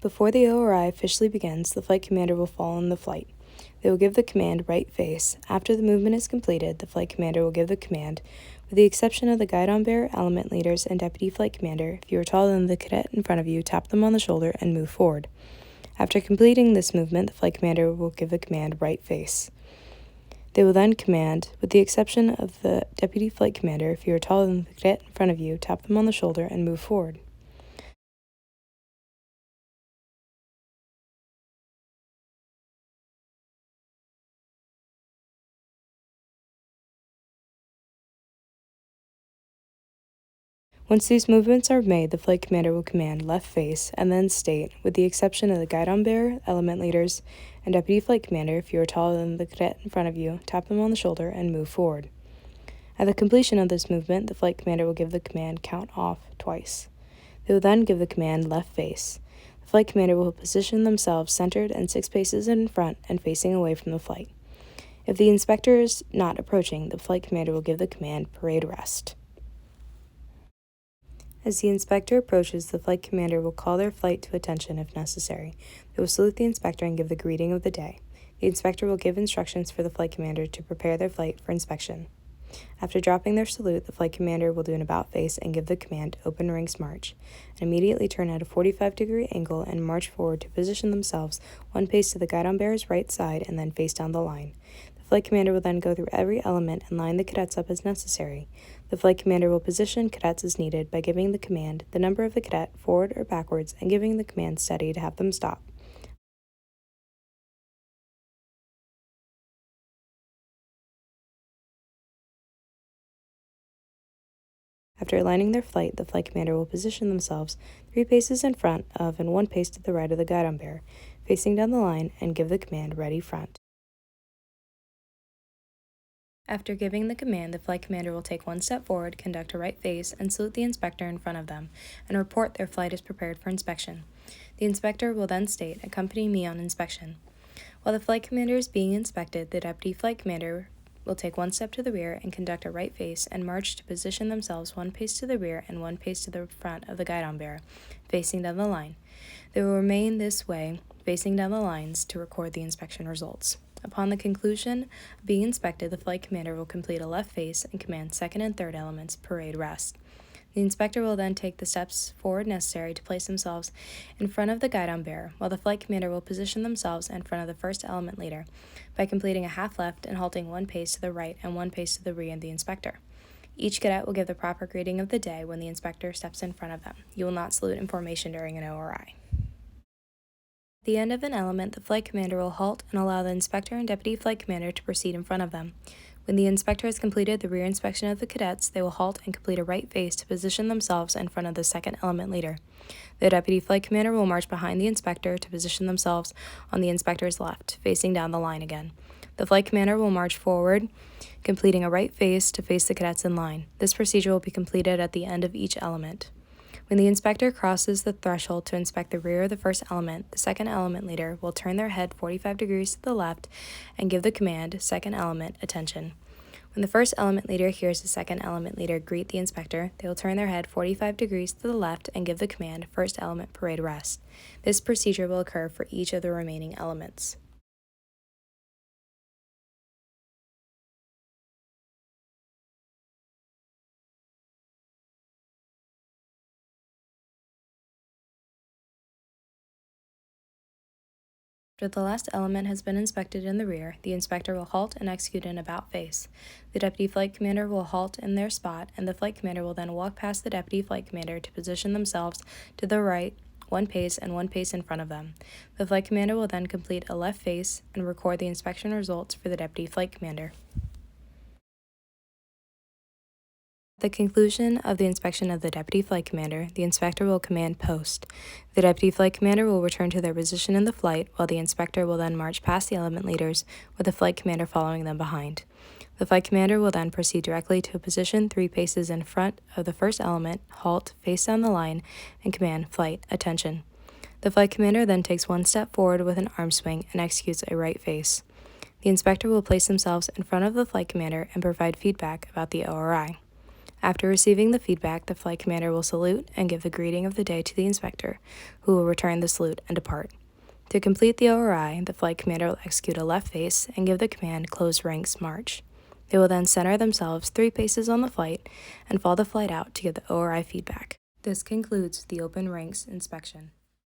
Before the ORI officially begins, the flight commander will fall in the flight. They will give the command right face. After the movement is completed, the flight commander will give the command. With the exception of the guidon-bearer, element leaders, and deputy flight commander, if you are taller than the cadet in front of you, tap them on the shoulder and move forward. After completing this movement, the flight commander will give the command right face. They will then command, with the exception of the deputy flight commander, if you are taller than the cadet in front of you, tap them on the shoulder and move forward. Once these movements are made, the flight commander will command left face and then state, with the exception of the guidon-bearer, element leaders, and deputy flight commander, if you are taller than the cadet in front of you, tap them on the shoulder and move forward. At the completion of this movement, the flight commander will give the command count off twice. They will then give the command left face. The flight commander will position themselves centered and 6 paces in front and facing away from the flight. If the inspector is not approaching, the flight commander will give the command parade rest. As the inspector approaches, the flight commander will call their flight to attention if necessary. They will salute the inspector and give the greeting of the day. The inspector will give instructions for the flight commander to prepare their flight for inspection. After dropping their salute, the flight commander will do an about face and give the command open ranks march, and immediately turn at a 45-degree angle and march forward to position themselves 1 pace to the guidon-bearer's right side and then face down the line. The flight commander will then go through every element and line the cadets up as necessary. The flight commander will position cadets as needed by giving the command, the number of the cadet, forward or backwards, and giving the command steady to have them stop. After aligning their flight, the flight commander will position themselves 3 paces in front of and 1 pace to the right of the guidon-bearer, facing down the line, and give the command ready front. After giving the command, the flight commander will take 1 step forward, conduct a right face, and salute the inspector in front of them, and report their flight is prepared for inspection. The inspector will then state, "Accompany me on inspection." While the flight commander is being inspected, the deputy flight commander will take 1 step to the rear and conduct a right face and march to position themselves 1 pace to the rear and 1 pace to the front of the guidon-bearer, facing down the line. They will remain this way, facing down the lines, to record the inspection results. Upon the conclusion of being inspected, the flight commander will complete a left face and command second and third elements parade rest. The inspector will then take the steps forward necessary to place themselves in front of the guidon-bearer, while the flight commander will position themselves in front of the first element leader by completing a half left and halting 1 pace to the right and 1 pace to the rear of the inspector. Each cadet will give the proper greeting of the day when the inspector steps in front of them. You will not salute in formation during an ORI. At the end of an element, the flight commander will halt and allow the inspector and deputy flight commander to proceed in front of them. When the inspector has completed the rear inspection of the cadets, they will halt and complete a right face to position themselves in front of the second element leader. The deputy flight commander will march behind the inspector to position themselves on the inspector's left, facing down the line again. The flight commander will march forward, completing a right face to face the cadets in line. This procedure will be completed at the end of each element. When the inspector crosses the threshold to inspect the rear of the first element, the second element leader will turn their head 45 degrees to the left and give the command, second element, attention. When the first element leader hears the second element leader greet the inspector, they will turn their head 45 degrees to the left and give the command, first element, parade rest. This procedure will occur for each of the remaining elements. After the last element has been inspected in the rear, the inspector will halt and execute an about face. The deputy flight commander will halt in their spot, and the flight commander will then walk past the deputy flight commander to position themselves to the right, 1 pace and 1 pace in front of them. The flight commander will then complete a left face and record the inspection results for the deputy flight commander. At the conclusion of the inspection of the deputy flight commander, the inspector will command post. The deputy flight commander will return to their position in the flight, while the inspector will then march past the element leaders, with the flight commander following them behind. The flight commander will then proceed directly to a position 3 paces in front of the first element, halt, face down the line, and command flight, attention. The flight commander then takes 1 step forward with an arm swing and executes a right face. The inspector will place themselves in front of the flight commander and provide feedback about the ORI. After receiving the feedback, the flight commander will salute and give the greeting of the day to the inspector, who will return the salute and depart. To complete the ORI, the flight commander will execute a left face and give the command close ranks march. They will then center themselves 3 paces on the flight and follow the flight out to give the ORI feedback. This concludes the open ranks inspection.